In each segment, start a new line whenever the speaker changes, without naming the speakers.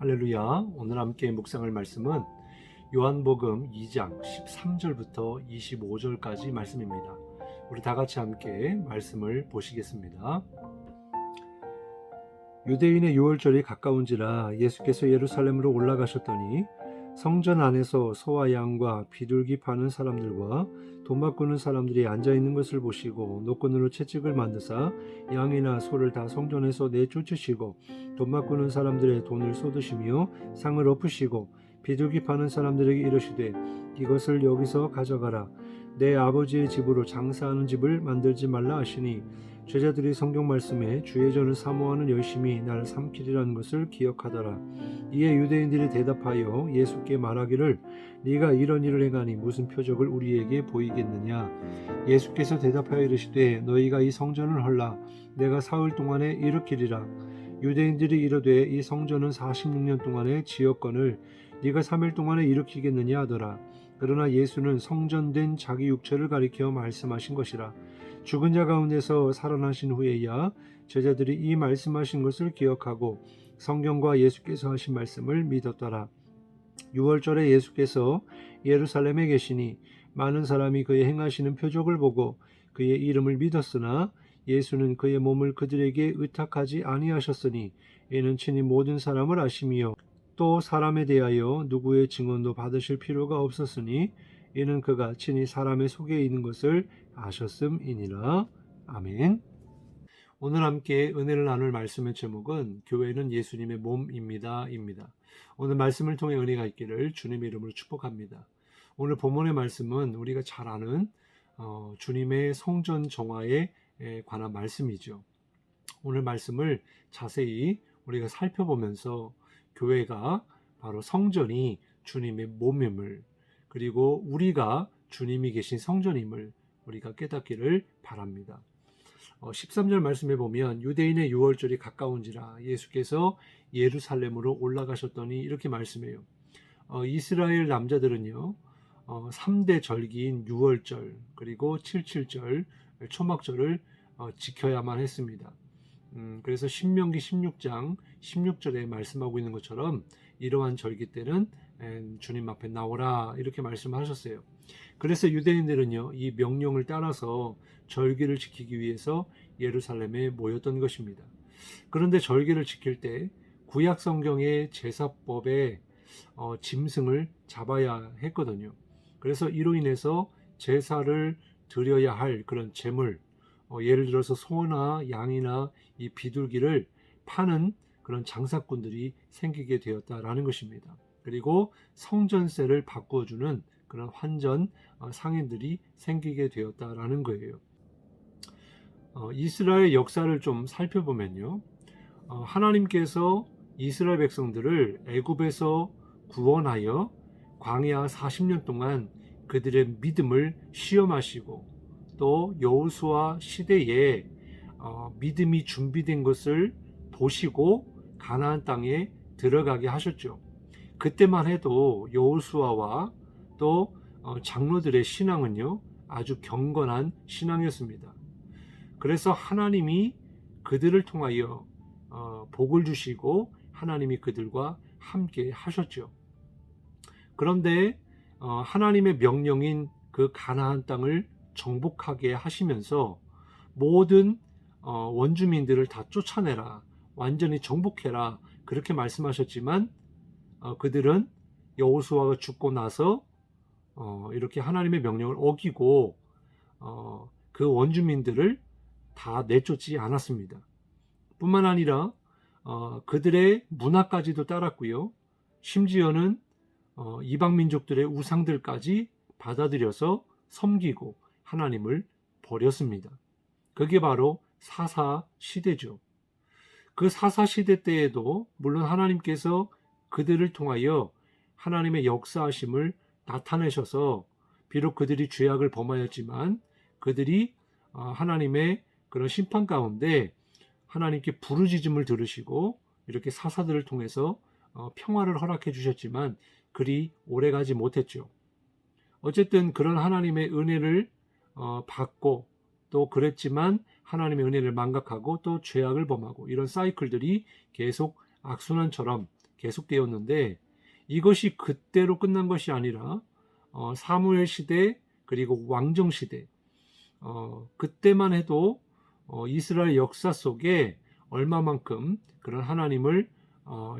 할렐루야. 오늘 함께 묵상할 말씀은 요한복음 2장 13절부터 25절까지 말씀입니다. 우리 다 같이 함께 말씀을 보시겠습니다. 유대인의 유월절이 가까운지라 예수께서 예루살렘으로 올라가셨더니 성전 안에서 소와 양과 비둘기 파는 사람들과 돈 바꾸는 사람들이 앉아있는 것을 보시고 노끈으로 채찍을 만드사 양이나 소를 다 성전에서 내쫓으시고 돈 바꾸는 사람들의 돈을 쏟으시며 상을 엎으시고 비둘기 파는 사람들에게 이르시되 이것을 여기서 가져가라. 내 아버지의 집으로 장사하는 집을 만들지 말라 하시니 제자들이 성경 말씀에 주의 전을 사모하는 열심이 날 삼키리라는 것을 기억하더라. 이에 유대인들이 대답하여 예수께 말하기를 네가 이런 일을 행하니 무슨 표적을 우리에게 보이겠느냐. 예수께서 대답하여 이르시되 너희가 이 성전을 헐라 내가 사흘 동안에 일으키리라. 유대인들이 이르되 이 성전은 46년 동안에 지었거늘 네가 3일 동안에 일으키겠느냐 하더라. 그러나 예수는 성전된 자기 육체를 가리켜 말씀하신 것이라. 죽은 자 가운데서 살아나신 후에야 제자들이 이 말씀하신 것을 기억하고 성경과 예수께서 하신 말씀을 믿었더라. 유월절에 예수께서 예루살렘에 계시니 많은 사람이 그의 행하시는 표적을 보고 그의 이름을 믿었으나 예수는 그의 몸을 그들에게 의탁하지 아니하셨으니 이는 친히 모든 사람을 아심이요 또 사람에 대하여 누구의 증언도 받으실 필요가 없었으니 이는 그가 친히 사람의 속에 있는 것을 아셨음이니라. 아멘. 오늘 함께 은혜를 나눌 말씀의 제목은 교회는 예수님의 몸입니다 입니다. 오늘 말씀을 통해 은혜가 있기를 주님의 이름으로 축복합니다. 오늘 본문의 말씀은 우리가 잘 아는 주님의 성전 정화에 관한 말씀이죠. 오늘 말씀을 자세히 우리가 살펴보면서 교회가 바로 성전이 주님의 몸임을, 그리고 우리가 주님이 계신 성전임을 우리가 깨닫기를 바랍니다. 13절 말씀에 보면 유대인의 유월절이 가까운지라 예수께서 예루살렘으로 올라가셨더니 이렇게 말씀해요. 이스라엘 남자들은요 3대 절기인 유월절 그리고 77절 초막절을 지켜야만 했습니다. 그래서 신명기 16장 16절에 말씀하고 있는 것처럼 이러한 절기 때는 주님 앞에 나오라 이렇게 말씀하셨어요. 그래서 유대인들은요 이 명령을 따라서 절기를 지키기 위해서 예루살렘에 모였던 것입니다. 그런데 절기를 지킬 때 구약 성경의 제사법에 짐승을 잡아야 했거든요. 그래서 이로 인해서 제사를 드려야 할 그런 제물, 예를 들어서 소나 양이나 이 비둘기를 파는 그런 장사꾼들이 생기게 되었다라는 것입니다. 그리고 성전세를 바꿔주는 그런 환전 상인들이 생기게 되었다라는 거예요. 이스라엘 역사를 좀 살펴보면요, 하나님께서 이스라엘 백성들을 애굽에서 구원하여 광야 40년 동안 그들의 믿음을 시험하시고 또 여호수아 시대에 믿음이 준비된 것을 보시고 가나안 땅에 들어가게 하셨죠. 그때만 해도 여호수아와 또 장로들의 신앙은요 아주 경건한 신앙이었습니다. 그래서 하나님이 그들을 통하여 복을 주시고 하나님이 그들과 함께 하셨죠. 그런데 하나님의 명령인 그 가나안 땅을 정복하게 하시면서 모든 원주민들을 다 쫓아내라, 완전히 정복해라 그렇게 말씀하셨지만 그들은 여호수아가 죽고 나서 이렇게 하나님의 명령을 어기고 그 원주민들을 다 내쫓지 않았습니다. 뿐만 아니라 그들의 문화까지도 따랐고요. 심지어는 이방 민족들의 우상들까지 받아들여서 섬기고 하나님을 버렸습니다. 그게 바로 사사 시대죠. 그 사사 시대 때에도 물론 하나님께서 그들을 통하여 하나님의 역사하심을 나타내셔서 비록 그들이 죄악을 범하였지만 그들이 하나님의 그런 심판 가운데 하나님께 부르짖음을 들으시고 이렇게 사사들을 통해서 평화를 허락해 주셨지만 그리 오래가지 못했죠. 어쨌든 그런 하나님의 은혜를 받고 또 그랬지만 하나님의 은혜를 망각하고 또 죄악을 범하고 이런 사이클들이 계속 악순환처럼 계속되었는데 이것이 그때로 끝난 것이 아니라 사무엘 시대 그리고 왕정 시대 그때만 해도 이스라엘 역사 속에 얼마만큼 그런 하나님을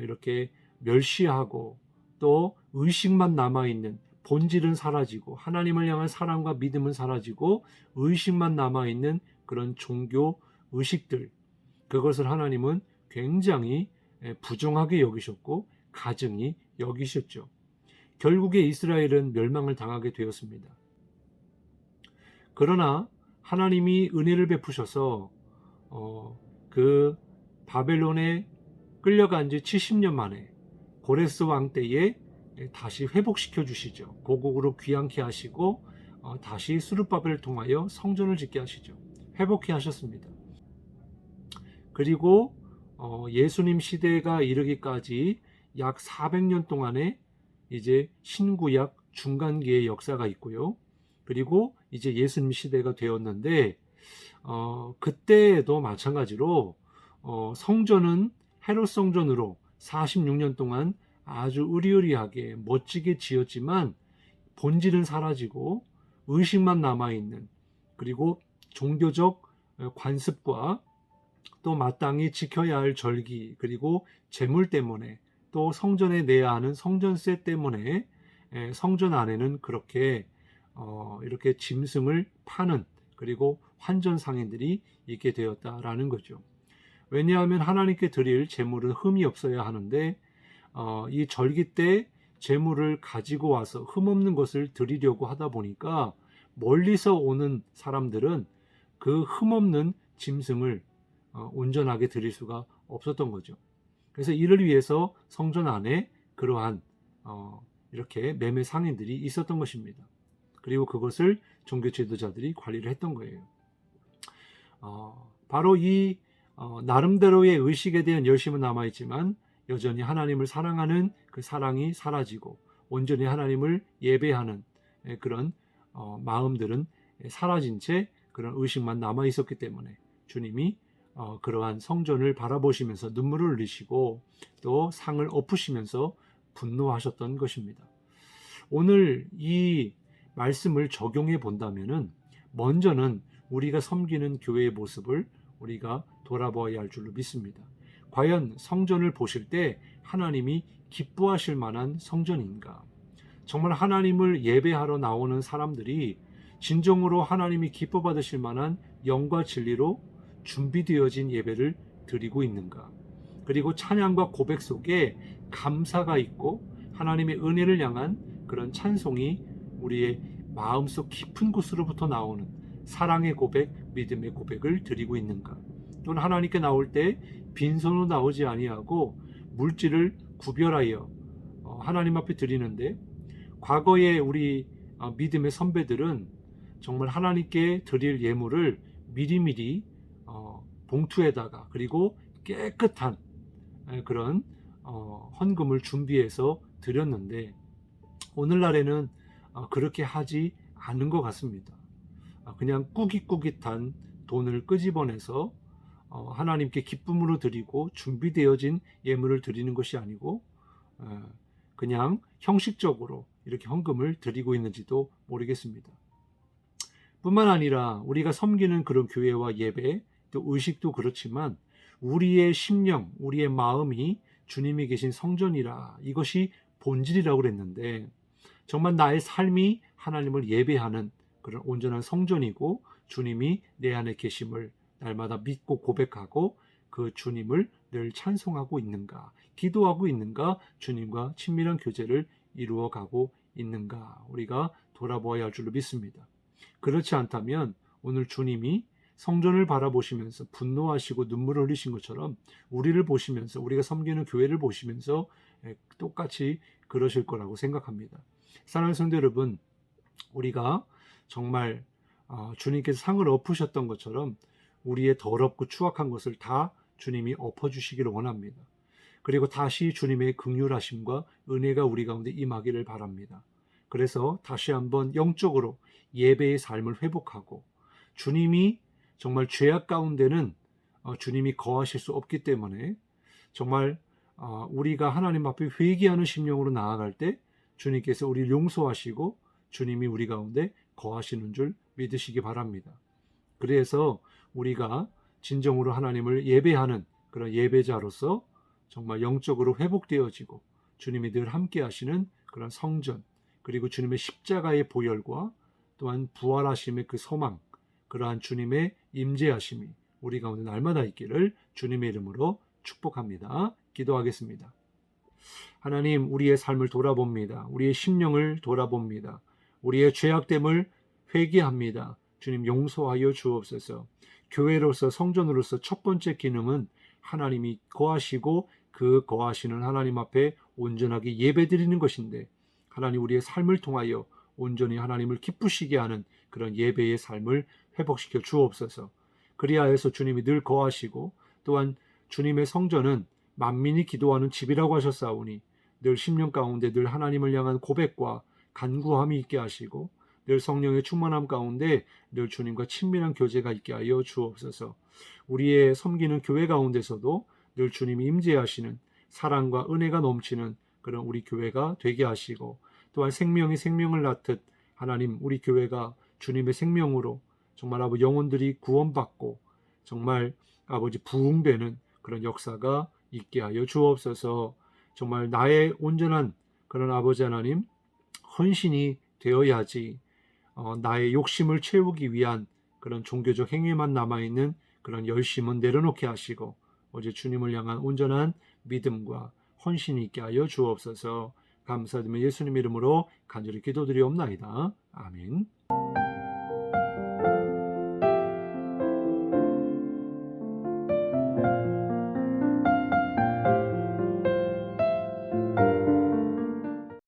이렇게 멸시하고 또 의식만 남아있는 본질은 사라지고 하나님을 향한 사랑과 믿음은 사라지고 의식만 남아있는 그런 종교 의식들 그것을 하나님은 굉장히 부정하게 여기셨고 가증히 여기셨죠. 결국에 이스라엘은 멸망을 당하게 되었습니다. 그러나 하나님이 은혜를 베푸셔서 그 바벨론에 끌려간 지 70년 만에 고레스 왕 때에 다시 회복시켜 주시죠. 고국으로 귀환케 하시고 다시 스룹바벨을 통하여 성전을 짓게 하시죠. 회복케 하셨습니다. 그리고 예수님 시대가 이르기까지 약 400년 동안의 이제 신구약 중간기의 역사가 있고요. 그리고 이제 예수님 시대가 되었는데 그때도 마찬가지로 성전은 헤롯 성전으로 46년 동안 아주 으리으리하게 멋지게 지었지만 본질은 사라지고 의식만 남아있는 그리고 종교적 관습과 또 마땅히 지켜야 할 절기 그리고 재물 때문에 또 성전에 내야 하는 성전세 때문에 성전 안에는 그렇게 이렇게 짐승을 파는 그리고 환전 상인들이 있게 되었다라는 거죠. 왜냐하면 하나님께 드릴 재물은 흠이 없어야 하는데 이 절기 때 재물을 가지고 와서 흠없는 것을 드리려고 하다 보니까 멀리서 오는 사람들은 그 흠없는 짐승을 온전하게 드릴 수가 없었던 거죠. 그래서 이를 위해서 성전 안에 그러한 이렇게 매매 상인들이 있었던 것입니다. 그리고 그것을 종교 지도자들이 관리를 했던 거예요. 바로 이 나름대로의 의식에 대한 열심은 남아있지만 여전히 하나님을 사랑하는 그 사랑이 사라지고 온전히 하나님을 예배하는 그런 마음들은 사라진 채 그런 의식만 남아있었기 때문에 주님이 그러한 성전을 바라보시면서 눈물을 흘리시고 또 상을 엎으시면서 분노하셨던 것입니다. 오늘 이 말씀을 적용해 본다면은 먼저는 우리가 섬기는 교회의 모습을 우리가 돌아보아야 할 줄로 믿습니다. 과연 성전을 보실 때 하나님이 기뻐하실 만한 성전인가? 정말 하나님을 예배하러 나오는 사람들이 진정으로 하나님이 기뻐 받으실 만한 영과 진리로 준비되어진 예배를 드리고 있는가? 그리고 찬양과 고백 속에 감사가 있고 하나님의 은혜를 향한 그런 찬송이 우리의 마음속 깊은 곳으로부터 나오는 사랑의 고백, 믿음의 고백을 드리고 있는가? 또는 하나님께 나올 때 빈손으로 나오지 아니하고 물질을 구별하여 하나님 앞에 드리는데 과거에 우리 믿음의 선배들은 정말 하나님께 드릴 예물을 미리미리 봉투에다가 그리고 깨끗한 그런 헌금을 준비해서 드렸는데 오늘날에는 그렇게 하지 않은 것 같습니다. 그냥 꾸깃꾸깃한 돈을 끄집어내서 하나님께 기쁨으로 드리고 준비되어진 예물을 드리는 것이 아니고 그냥 형식적으로 이렇게 헌금을 드리고 있는지도 모르겠습니다. 뿐만 아니라 우리가 섬기는 그런 교회와 예배 또 의식도 그렇지만 우리의 심령, 우리의 마음이 주님이 계신 성전이라 이것이 본질이라고 그랬는데 정말 나의 삶이 하나님을 예배하는 그런 온전한 성전이고 주님이 내 안에 계심을 날마다 믿고 고백하고 그 주님을 늘 찬송하고 있는가, 기도하고 있는가, 주님과 친밀한 교제를 이루어가고 있는가 우리가 돌아보아야 할 줄로 믿습니다. 그렇지 않다면 오늘 주님이 성전을 바라보시면서 분노하시고 눈물을 흘리신 것처럼 우리를 보시면서 우리가 섬기는 교회를 보시면서 똑같이 그러실 거라고 생각합니다. 사랑하는 성도 여러분, 우리가 정말 주님께서 상을 엎으셨던 것처럼 우리의 더럽고 추악한 것을 다 주님이 엎어주시기를 원합니다. 그리고 다시 주님의 긍휼하심과 은혜가 우리 가운데 임하기를 바랍니다. 그래서 다시 한번 영적으로 예배의 삶을 회복하고 주님이 정말 죄악 가운데는 주님이 거하실 수 없기 때문에 정말 우리가 하나님 앞에 회개하는 심령으로 나아갈 때 주님께서 우리를 용서하시고 주님이 우리 가운데 거하시는 줄 믿으시기 바랍니다. 그래서 우리가 진정으로 하나님을 예배하는 그런 예배자로서 정말 영적으로 회복되어지고 주님이 늘 함께 하시는 그런 성전, 그리고 주님의 십자가의 보혈과 또한 부활하심의 그 소망, 그러한 주님의 임재하심이 우리 가운데 날마다 있기를 주님의 이름으로 축복합니다. 기도하겠습니다. 하나님, 우리의 삶을 돌아봅니다. 우리의 심령을 돌아봅니다. 우리의 죄악됨을 회개합니다. 주님, 용서하여 주옵소서. 교회로서, 성전으로서 첫 번째 기능은 하나님이 거하시고 그 거하시는 하나님 앞에 온전하게 예배드리는 것인데, 하나님, 우리의 삶을 통하여 온전히 하나님을 기쁘시게 하는 그런 예배의 삶을 회복시켜 주옵소서. 그리하여서 주님이 늘 거하시고, 또한 주님의 성전은 만민이 기도하는 집이라고 하셨사오니 늘 심령 가운데 늘 하나님을 향한 고백과 간구함이 있게 하시고, 늘 성령의 충만함 가운데 늘 주님과 친밀한 교제가 있게 하여 주옵소서. 우리의 섬기는 교회 가운데서도 늘 주님이 임재하시는 사랑과 은혜가 넘치는 그런 우리 교회가 되게 하시고, 또한 생명이 생명을 낳듯 하나님, 우리 교회가 주님의 생명으로 정말 아버지 영혼들이 구원받고 정말 아버지 부흥되는 그런 역사가 있게 하여 주옵소서. 정말 나의 온전한 그런 아버지 하나님 헌신이 되어야지 나의 욕심을 채우기 위한 그런 종교적 행위만 남아있는 그런 열심은 내려놓게 하시고 어제 주님을 향한 온전한 믿음과 헌신이 있게 하여 주옵소서. 감사드리며 예수님 이름으로 간절히 기도드리옵나이다. 아멘.